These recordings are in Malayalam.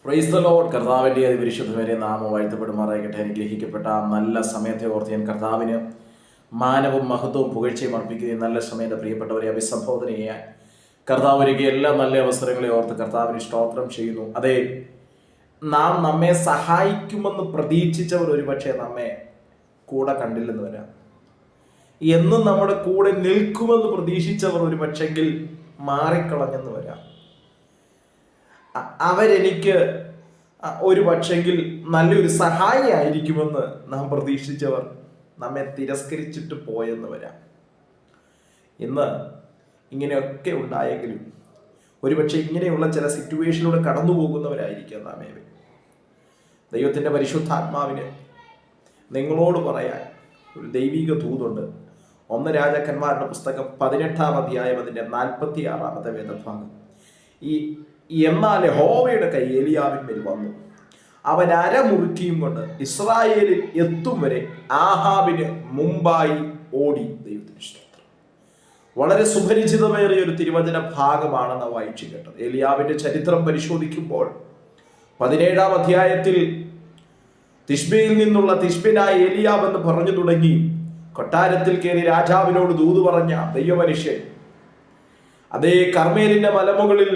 Praise the Lord. കർത്താവിൻ്റെ അതിപരിശുദ്ധമായ നാമം വാഴ്ത്തപ്പെടുമാറാകട്ടെ. അനുഗ്രഹിക്കപ്പെട്ട നല്ല സമയത്തെ ഓർത്ത് ഞാൻ കർത്താവിന് മാനവും മഹത്വവും പുകഴ്ചയും അർപ്പിക്കുകയും നല്ല സമയത്ത് പ്രിയപ്പെട്ടവരെ അഭിസംബോധന ചെയ്യാൻ കർത്താവ് ഒരുക്കിയ എല്ലാ നല്ല അവസരങ്ങളെ ഓർത്ത് കർത്താവിന് സ്തോത്രം ചെയ്യുന്നു. അതെ, നാം നമ്മെ സഹായിക്കുമെന്ന് പ്രതീക്ഷിച്ചവർ ഒരുപക്ഷെ നമ്മെ കൂടെ കണ്ടില്ലെന്ന് വരാം. എന്നും നമ്മുടെ കൂടെ നിൽക്കുമെന്ന് പ്രതീക്ഷിച്ചവർ ഒരുപക്ഷെങ്കിൽ മാറിക്കളഞ്ഞെന്ന് വരാം. അവരെനിക്ക് ഒരു പക്ഷെങ്കിൽ നല്ലൊരു സഹായി ആയിരിക്കുമെന്ന് നാം പ്രതീക്ഷിച്ചവർ നമ്മെ തിരസ്കരിച്ചിട്ട് പോയെന്ന് വരാം. ഇന്ന് ഇങ്ങനെയൊക്കെ ഉണ്ടായെങ്കിലും ഒരുപക്ഷെ ഇങ്ങനെയുള്ള ചില സിറ്റുവേഷനിലൂടെ കടന്നു പോകുന്നവരായിരിക്കാം നാം ഏവരും. ദൈവത്തിൻ്റെ പരിശുദ്ധാത്മാവിന് നിങ്ങളോട് പറയാൻ ഒരു ദൈവിക ദൂതുണ്ട്. 1 രാജാക്കന്മാരുടെ പുസ്തകം 18-ാം അധ്യായം അതിൻ്റെ 46-ാമത്തെ വേദഭാഗം. എന്നാൽ യഹോവയുടെ കൈ ഏലിയാവിന്മേൽ വന്നു, അവൻ അരമുറുക്കിയും കൊണ്ട് ഇസ്രായേലിൽ എത്തും വരെ ആഹാബിന് മുമ്പായി ഓടി. ദൈവത്തിന് സ്തോത്രം. വളരെ സുപരിചിതമേറിയ ഒരു തിരുവചന ഭാഗമാണ് നാം വായിച്ചു കേട്ടത്. ഏലിയാവിന്റെ ചരിത്രം പരിശോധിക്കുമ്പോൾ 17-ാം അധ്യായത്തിൽ തിശ്ബിയിൽ നിന്നുള്ള തിശ്ബിനായ ഏലിയാവ് എന്ന് പറഞ്ഞു തുടങ്ങി കൊട്ടാരത്തിൽ കയറി രാജാവിനോട് ദൂത് പറഞ്ഞ ദൈവമനുഷ്യൻ അതേ കർമ്മേലിന്റെ മലമുകളിൽ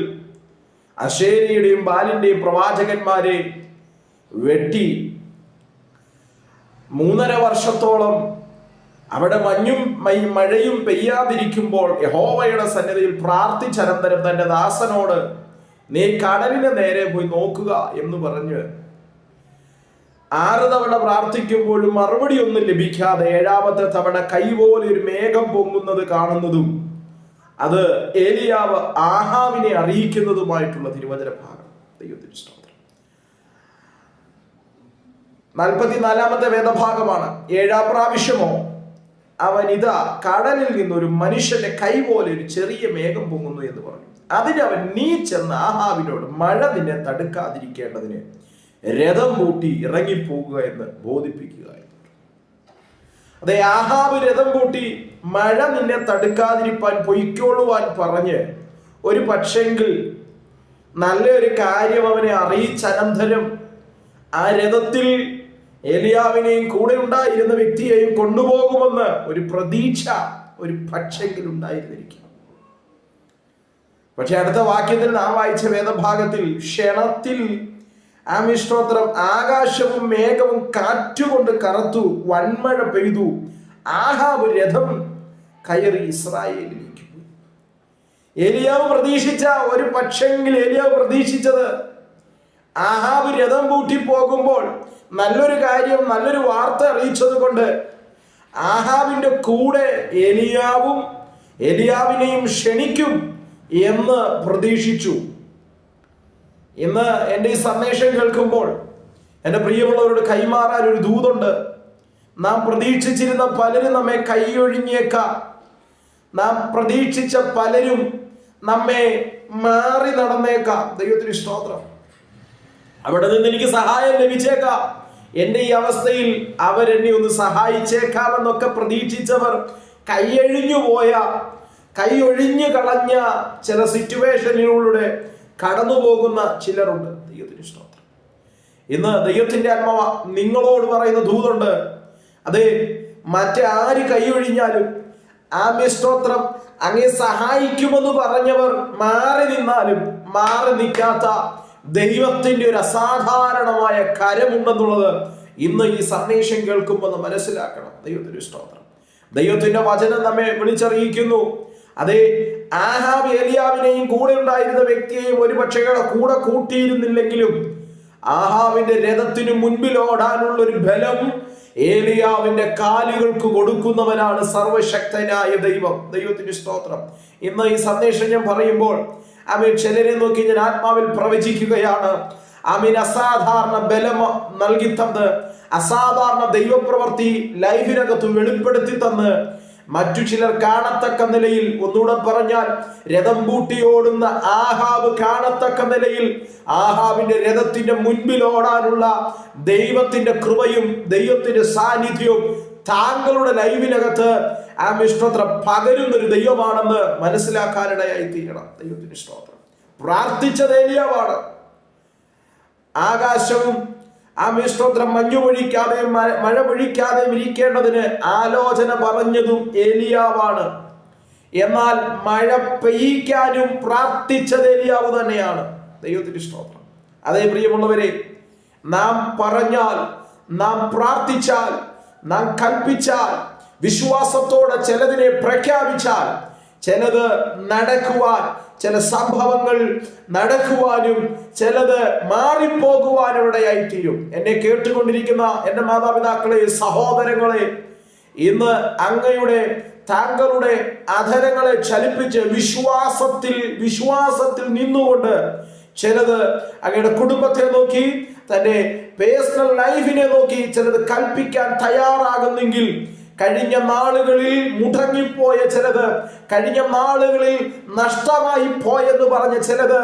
അശേരിയുടെയും ബാലിന്റെയും പ്രവാചകന്മാരെ വെട്ടി 3.5 വർഷത്തോളം അവിടെ മഴയും പെയ്യാതിരിക്കുമ്പോൾ യഹോവയുടെ സന്നിധിയിൽ പ്രാർത്ഥിച്ചനന്തരം തന്റെ ദാസനോട് നീ കടലിന് നേരെ പോയി നോക്കുക എന്ന് പറഞ്ഞ് 6 തവണ പ്രാർത്ഥിക്കുമ്പോഴും മറുപടി ഒന്നും ലഭിക്കാതെ 7-ാമത്തെ തവണ കൈപോലെ ഒരു മേഘം പൊങ്ങുന്നത് കാണുന്നതും അത് ഏലിയാവ് ആഹാബിനെ അറിയിക്കുന്നതുമായിട്ടുള്ള തിരുവചന ഭാഗം. ദൈവത്തിന് സ്തോത്രം. 44-ാമത്തെ വേദഭാഗമാണ്. 7-ാം പ്രാവശ്യമോ അവൻ ഇതാ കടലിൽ നിന്നൊരു മനുഷ്യന്റെ കൈ പോലെ ഒരു ചെറിയ മേഘം പൊങ്ങുന്നു എന്ന് പറഞ്ഞു. അതിനവൻ നീ ചെന്ന് ആഹാബിനോട് മഴ നിന്നെ തടുക്കാതിരിക്കേണ്ടതിന് രഥം പൂട്ടി ഇറങ്ങിപ്പോകുക എന്ന് ബോധിപ്പിക്കുക. അതെ, ആഹാബ് രഥം പൂട്ടി മഴ നിന്നെ തടുക്കാതിരിപ്പാൻ പൊയ്ക്കോളുവാൻ പറഞ്ഞ് ഒരു പക്ഷെങ്കിൽ നല്ലൊരു കാര്യം അവനെ അറിയിച്ചനന്തരം ആ രഥത്തിൽ ഏലിയാവിനെയും കൂടെ ഉണ്ടായിരുന്ന വ്യക്തിയെയും കൊണ്ടുപോകുമെന്ന് ഒരു പ്രതീക്ഷ ഒരു പക്ഷെങ്കിൽ ഉണ്ടായിരുന്നിരിക്കും. പക്ഷെ അടുത്ത വാക്യത്തിൽ നാം വായിച്ച വേദഭാഗത്തിൽ ക്ഷണത്തിൽ സ്തോത്രം ആകാശവും മേഘവും കാറ്റുകൊണ്ട് കറുത്തു, വൻമഴ പെയ്തു, ആഹാബ് രഥം കയറി ഇസ്രായേലിലേക്ക് പോയി. ഏലിയാവ് പ്രതീക്ഷിച്ച ഒരു പക്ഷെങ്കിൽ ഏലിയാവ് പ്രതീക്ഷിച്ചത് ആഹാബ് രഥം പൂട്ടി പോകുമ്പോൾ നല്ലൊരു കാര്യം, നല്ലൊരു വാർത്ത അറിയിച്ചത് കൊണ്ട് ആഹാബിന്റെ കൂടെ ഏലിയാവിനെയും ക്ഷണിക്കും എന്ന് പ്രതീക്ഷിച്ചു. ഇന്ന് എൻ്റെ ഈ സന്ദേശം കേൾക്കുമ്പോൾ എൻ്റെ പ്രിയമുള്ളവരോട് കൈമാറാൻ ഒരു ദൂതുണ്ട്. നാം പ്രതീക്ഷിച്ചിരുന്ന പലരും നമ്മെ കൈയൊഴിഞ്ഞേക്കാം. നാം പ്രതീക്ഷിച്ച പലരും നമ്മെ മാറി നടന്നേക്കാം. ദൈവത്തിന് സ്തോത്രം. അവിടെ നിന്ന് എനിക്ക് സഹായം ലഭിച്ചേക്കാം, എൻ്റെ ഈ അവസ്ഥയിൽ അവരെന്നെ ഒന്ന് സഹായിച്ചേക്കാമെന്നൊക്കെ പ്രതീക്ഷിച്ചവർ കൈയൊഴിഞ്ഞു കളഞ്ഞ ചില സിറ്റുവേഷനിലൂടെ കടന്നു പോകുന്ന ചിലരുണ്ട്. ദൈവത്തിന് സ്തോത്രം. ഇന്ന് ദൈവത്തിന്റെ ആത്മാവ് നിങ്ങളോട് പറയുന്ന ദൂതുണ്ട്. അതെ, മറ്റാര് കൈയൊഴിഞ്ഞാലും സ്തോത്രം അങ്ങേ സഹായിക്കുമെന്ന് പറഞ്ഞവർ മാറി നിന്നാലും മാറി നിൽക്കാത്ത ദൈവത്തിന്റെ ഒരു അസാധാരണമായ കരമുണ്ടെന്നുള്ളത് ഇന്ന് ഈ സന്ദേശം കേൾക്കുമ്പോൾ മനസ്സിലാക്കണം. ദൈവത്തിന് സ്തോത്രം. ദൈവത്തിന്റെ വചനം നമ്മെ വിളിച്ചറിയിക്കുന്നു. അതെ, ആഹാബ് ഏലിയാവിനെയും കൂടെ ഉണ്ടായിരുന്ന വ്യക്തിയെയും ഒരുപക്ഷെ കൂടെ കൂട്ടിയിരുന്നില്ലെങ്കിലും ആഹാബിന്റെ രഥത്തിന് മുൻപിൽ ഓടാനുള്ള ഒരു ബലം ഏലിയാവിന്റെ കാലുകൾക്ക് കൊടുക്കുന്നവനാണ് സർവശക്തനായ ദൈവം. ദൈവത്തിന് സ്തോത്രം. ഇന്ന് ഈ സന്ദേശം ഞാൻ പറയുമ്പോൾ ചിലരെ നോക്കി ഞാൻ ആത്മാവിൽ പ്രവചിക്കുകയാണ്. അസാധാരണ ബലം നൽകി തന്ന്, അസാധാരണ ദൈവപ്രവൃത്തി ലൈഫിനകത്ത് വെളിപ്പെടുത്തി തന്ന്, മറ്റു ചിലർ കാണത്തക്ക നിലയിൽ, ഒന്നുകൂടെ പറഞ്ഞാൽ രഥം പൂട്ടി ഓടുന്ന ആഹാബ് കാണത്തക്ക നിലയിൽ ആഹാബിന്റെ രഥത്തിന്റെ മുൻപിൽ ഓടാനുള്ള ദൈവത്തിന്റെ കൃപയും ദൈവത്തിന്റെ സാന്നിധ്യവും താങ്കളുടെ ലൈവിനകത്ത് സ്തോത്രം പകരുന്നൊരു ദൈവമാണെന്ന് മനസ്സിലാക്കാനിടയായി തീരണം. ദൈവത്തിന് സ്തോത്രം. പ്രാർത്ഥിച്ചത് ഏലിയാവാണ്. ആകാശവും സ്തോത്രം മഞ്ഞു പൊഴിക്കാതെയും മഴ പൊഴിക്കാതെയും ഇരിക്കേണ്ടതിന് ആലോചന പറഞ്ഞതും ഏലിയാവാണ്. എന്നാൽ മഴ പെയ്യിക്കാനും പ്രാർത്ഥിച്ചത് ഏലിയാവ് തന്നെയാണ്. ദൈവത്തിന് സ്തോത്രം. അതേ പ്രിയമുള്ളവരെ, നാം പറഞ്ഞാൽ, നാം പ്രാർത്ഥിച്ചാൽ, നാം കൽപ്പിച്ചാൽ, വിശ്വാസത്തോടെ ചിലതിനെ പ്രഖ്യാപിച്ചാൽ, ചിലത് നടക്കുവാൻ, ചില സംഭവങ്ങൾ നടക്കുവാനും ചിലത് മാറിപ്പോകുവാനും ഇടയായിത്തീരും. എന്നെ കേട്ടുകൊണ്ടിരിക്കുന്ന എൻ്റെ മാതാപിതാക്കളെ, സഹോദരങ്ങളെ, ഇന്ന് താങ്കളുടെ അധരങ്ങളെ ചലിപ്പിച്ച് വിശ്വാസത്തിൽ നിന്നുകൊണ്ട് ചിലത് അങ്ങയുടെ കുടുംബത്തെ നോക്കി, തന്റെ പേഴ്സണൽ ലൈഫിനെ നോക്കി ചിലത് കൽപ്പിക്കാൻ തയ്യാറാകുന്നെങ്കിൽ, കഴിഞ്ഞ നാളുകളിൽ മുടങ്ങിപ്പോയ ചിലത്, കഴിഞ്ഞ നാളുകളിൽ നഷ്ടമായി പോയെന്ന് പറഞ്ഞ ചിലത്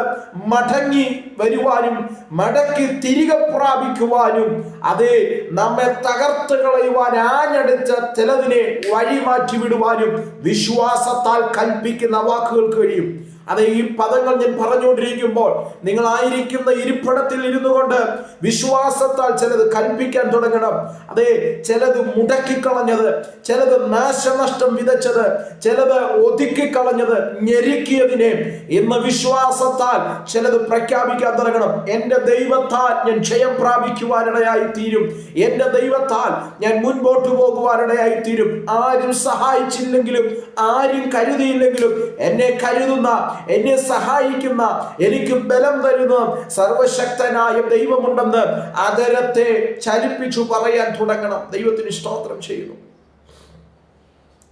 മടങ്ങി വരുവാനും മടക്കി തിരികെ പ്രാപിക്കുവാനും, അതേ നമ്മെ തകർത്ത് കളയുവാൻ ആഞ്ഞടിച്ച ചിലതിനെ വഴിമാറ്റി വിടുവാനും വിശ്വാസത്താൽ കൽപ്പിക്കുന്ന വാക്കുകൾക്ക് കഴിയും. അതെ, ഈ പദങ്ങൾ ഞാൻ പറഞ്ഞുകൊണ്ടിരിക്കുമ്പോൾ നിങ്ങളായിരിക്കുന്ന ഇരിപ്പിടത്തിൽ ഇരുന്നു കൊണ്ട് വിശ്വാസത്താൽ ചിലത് കൽപ്പിക്കാൻ തുടങ്ങണം. അതെ, ചിലത് മുടക്കിക്കളഞ്ഞത്, ചിലത് നാശനഷ്ടം വിതച്ചത്, ചിലത് ഒതുക്കിക്കളഞ്ഞത്, ഞെരുക്കിയതിനെ ഇന്ന് വിശ്വാസത്താൽ ചിലത് പ്രഖ്യാപിക്കാൻ തുടങ്ങണം. എൻ്റെ ദൈവത്താൽ ഞാൻ ജയം പ്രാപിക്കുവാനിടയായി തീരും. എൻ്റെ ദൈവത്താൽ ഞാൻ മുൻപോട്ട് പോകുവാനിടയായി തീരും. ആരും സഹായിച്ചില്ലെങ്കിലും, ആരും കരുതിയില്ലെങ്കിലും, എന്നെ കരുതുന്ന, എന്നെ സഹായിക്കുന്ന, എനിക്ക് ബലം തരുന്ന സർവശക്തനായ ദൈവമുണ്ടെന്ന് അതരത്തെ ചലിപ്പിച്ചു പറയാൻ തുടങ്ങണം. ദൈവത്തിന് സ്തോത്രം ചെയ്യുന്നു.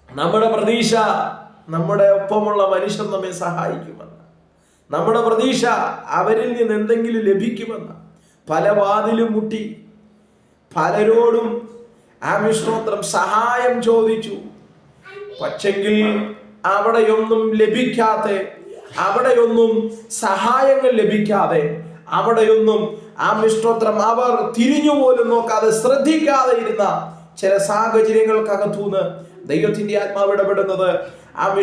നമ്മുടെ പ്രതീക്ഷ നമ്മുടെ ഒപ്പമുള്ള മനുഷ്യർ നമ്മെ സഹായിക്കുമെന്ന്, നമ്മുടെ പ്രതീക്ഷ അവരിൽ നിന്ന് എന്തെങ്കിലും ലഭിക്കുമെന്ന്. പല വാതിലും മുട്ടി, പലരോടും സ്തോത്രം സഹായം ചോദിച്ചു. പക്ഷെങ്കിൽ അവിടെയൊന്നും ലഭിക്കാതെ, അവിടെയൊന്നും സഹായങ്ങൾ ലഭിക്കാതെ, അവിടെയൊന്നും സ്തോത്രം അവർ തിരിഞ്ഞുപോലും നോക്കാതെ, ശ്രദ്ധിക്കാതെ ഇരുന്ന ചില സാഹചര്യങ്ങൾക്കകത്തുനിന്ന് ദൈവത്തിന്റെ ആത്മാവ് ഇടപെടുന്നത്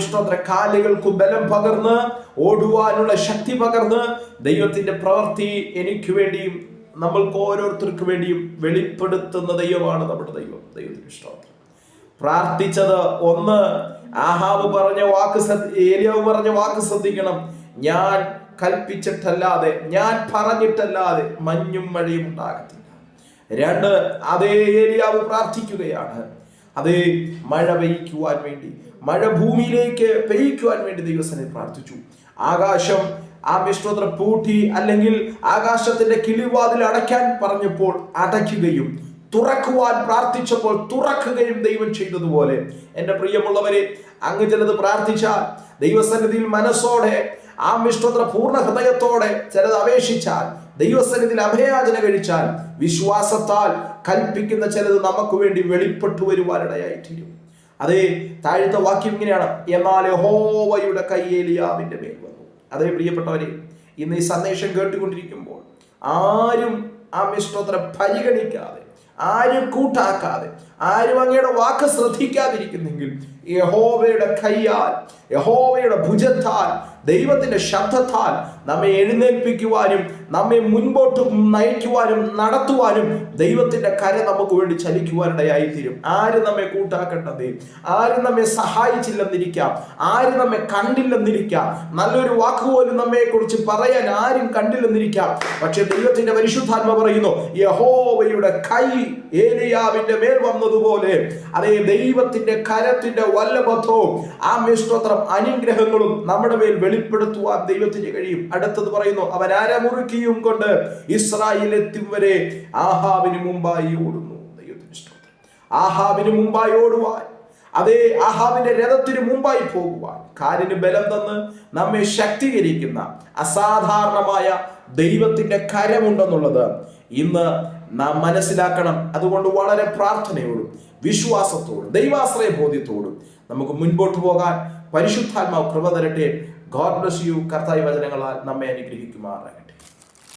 സ്തോത്ര കാലുകൾക്ക് ബലം പകർന്ന് ഓടുവാനുള്ള ശക്തി പകർന്ന് ദൈവത്തിന്റെ പ്രവൃത്തി എനിക്ക് വേണ്ടിയും നമ്മൾക്ക് ഓരോരുത്തർക്ക് വേണ്ടിയും വെളിപ്പെടുത്തുന്ന ദൈവമാണ് നമ്മുടെ ദൈവം. ദൈവത്തിന് സ്തോത്രം. പ്രാർത്ഥിച്ചത് ഒന്ന്, ആഹാബ് പറഞ്ഞ വാക്ക്, ഏലിയാവ് പറഞ്ഞ വാക്ക് ശ്രദ്ധിക്കണം. ഞാൻ കൽപ്പിച്ചിട്ടല്ലാതെ, ഞാൻ പറഞ്ഞിട്ടല്ലാതെ മഞ്ഞും മഴയും ഉണ്ടാകത്തില്ല. രണ്ട്, അതേ ഏലിയാവ് പ്രാർത്ഥിക്കുകയാണ്. അതേ മഴ പെയ്യ്ക്കുവാൻ വേണ്ടി, മഴ ഭൂമിയിലേക്ക് പെയ്യ്ക്കുവാൻ വേണ്ടി ദൈവസന്നിധിയിൽ പ്രാർത്ഥിച്ചു. ആകാശം സ്തോത്രം പൂട്ടി, അല്ലെങ്കിൽ ആകാശത്തിന്റെ കിളിവാതിൽ അടയ്ക്കാൻ പറഞ്ഞപ്പോൾ അടയ്ക്കുകയും തുറക്കുവാൻ പ്രാർത്ഥിച്ചപ്പോൾ തുറക്കുകയും ദൈവം ചെയ്തതുപോലെ, എൻ്റെ പ്രിയമുള്ളവരെ, അങ്ങ് ചിലത് പ്രാർത്ഥിച്ചാൽ, ദൈവസന്നിധിയിൽ മനസ്സോടെ സ്തോത്ര പൂർണ്ണ ഹൃദയത്തോടെ ചിലത് അപേക്ഷിച്ചാൽ, ദൈവസന്നിധിയിൽ അഭയാചന കഴിച്ചാൽ, വിശ്വാസത്താൽ കൽപ്പിക്കുന്ന ചിലത് നമുക്ക് വേണ്ടി വെളിപ്പെട്ടു വരുവാനിടയായി തീരും. അതേ, താഴത്തെ വാക്യം ഇങ്ങനെയാണ്, എന്നാൽ യഹോവയുടെ കൈ ഏലിയാവിന്റെ മേൽ വന്നു. അതേ പ്രിയപ്പെട്ടവരെ, ഇന്ന് ഈ സന്ദേശം കേട്ടുകൊണ്ടിരിക്കുമ്പോൾ ആരും സ്തോത്രം പരിഗണിക്കാതെ, ആരും കൂട്ടാക്കാതെ, ആരും അങ്ങയുടെ വാക്ക് ശ്രദ്ധിക്കാതിരിക്കുന്നെങ്കിൽ, യഹോവയുടെ കൈയാൽ, യഹോവയുടെ ഭുജത്താൽ, ദൈവത്തിന്റെ ശബ്ദത്താൽ നമ്മെ എഴുന്നേൽപ്പിക്കുവാനും നമ്മെ മുൻപോട്ട് നയിക്കുവാനും നടത്തുവാനും ദൈവത്തിന്റെ കര നമുക്ക് വേണ്ടി ചലിക്കുവാനിടയായി തീരും. ആരും നമ്മെ കൂട്ടാക്കേണ്ടത്, ആരും നമ്മെ സഹായിച്ചില്ലെന്നിരിക്കാം, ആരും നമ്മെ കണ്ടില്ലെന്നിരിക്കാം, നല്ലൊരു വാക്കുപോലും നമ്മെ കുറിച്ച് പറയാൻ ആരും കണ്ടില്ലെന്നിരിക്കാം. പക്ഷെ ദൈവത്തിന്റെ പരിശുദ്ധാത്മ പറയുന്നു, യഹോവയുടെ കൈ ഏലിയാവിന്റെ മേൽ വന്നതുപോലെ, അതേ ദൈവത്തിന്റെ കരത്തിന്റെ വല്ലഭത്വവും സ്തോത്രം അനുഗ്രഹങ്ങളും നമ്മുടെ മേൽ വെളിപ്പെടുത്തുവാൻ ദൈവത്തിന് കഴിയും. അടുത്തത് പറയുന്നു, അവൻ അരമുറുക്കിയും കൊണ്ട് ഇസ്രായേൽ എത്തും വരെ ആഹാബിന് മുമ്പായി ഓടുന്നു. ദൈവത്തിന് സ്തോത്രം. ആഹാബിന് മുമ്പായി ഓടുവാൻ, അതേ ആഹാബിന്റെ രഥത്തിന് മുമ്പായി പോകുവാൻ കാലിന് ബലം തന്ന് നമ്മെ ശക്തീകരിക്കുന്ന അസാധാരണമായ ദൈവത്തിന്റെ കരമുണ്ടെന്നുള്ളത് ഇന്ന് നാം മനസ്സിലാക്കണം. അതുകൊണ്ട് വളരെ പ്രാർത്ഥനയോടും വിശ്വാസത്തോടും ദൈവാശ്രയ ബോധ്യത്തോടും നമുക്ക് മുൻപോട്ട് പോകാൻ പരിശുദ്ധാത്മാവ് കൃപ തരട്ടെ. God bless you. കർത്താവ് വചനങ്ങളാൽ നമ്മെ അനുഗ്രഹിക്കുമാറാകട്ടെ.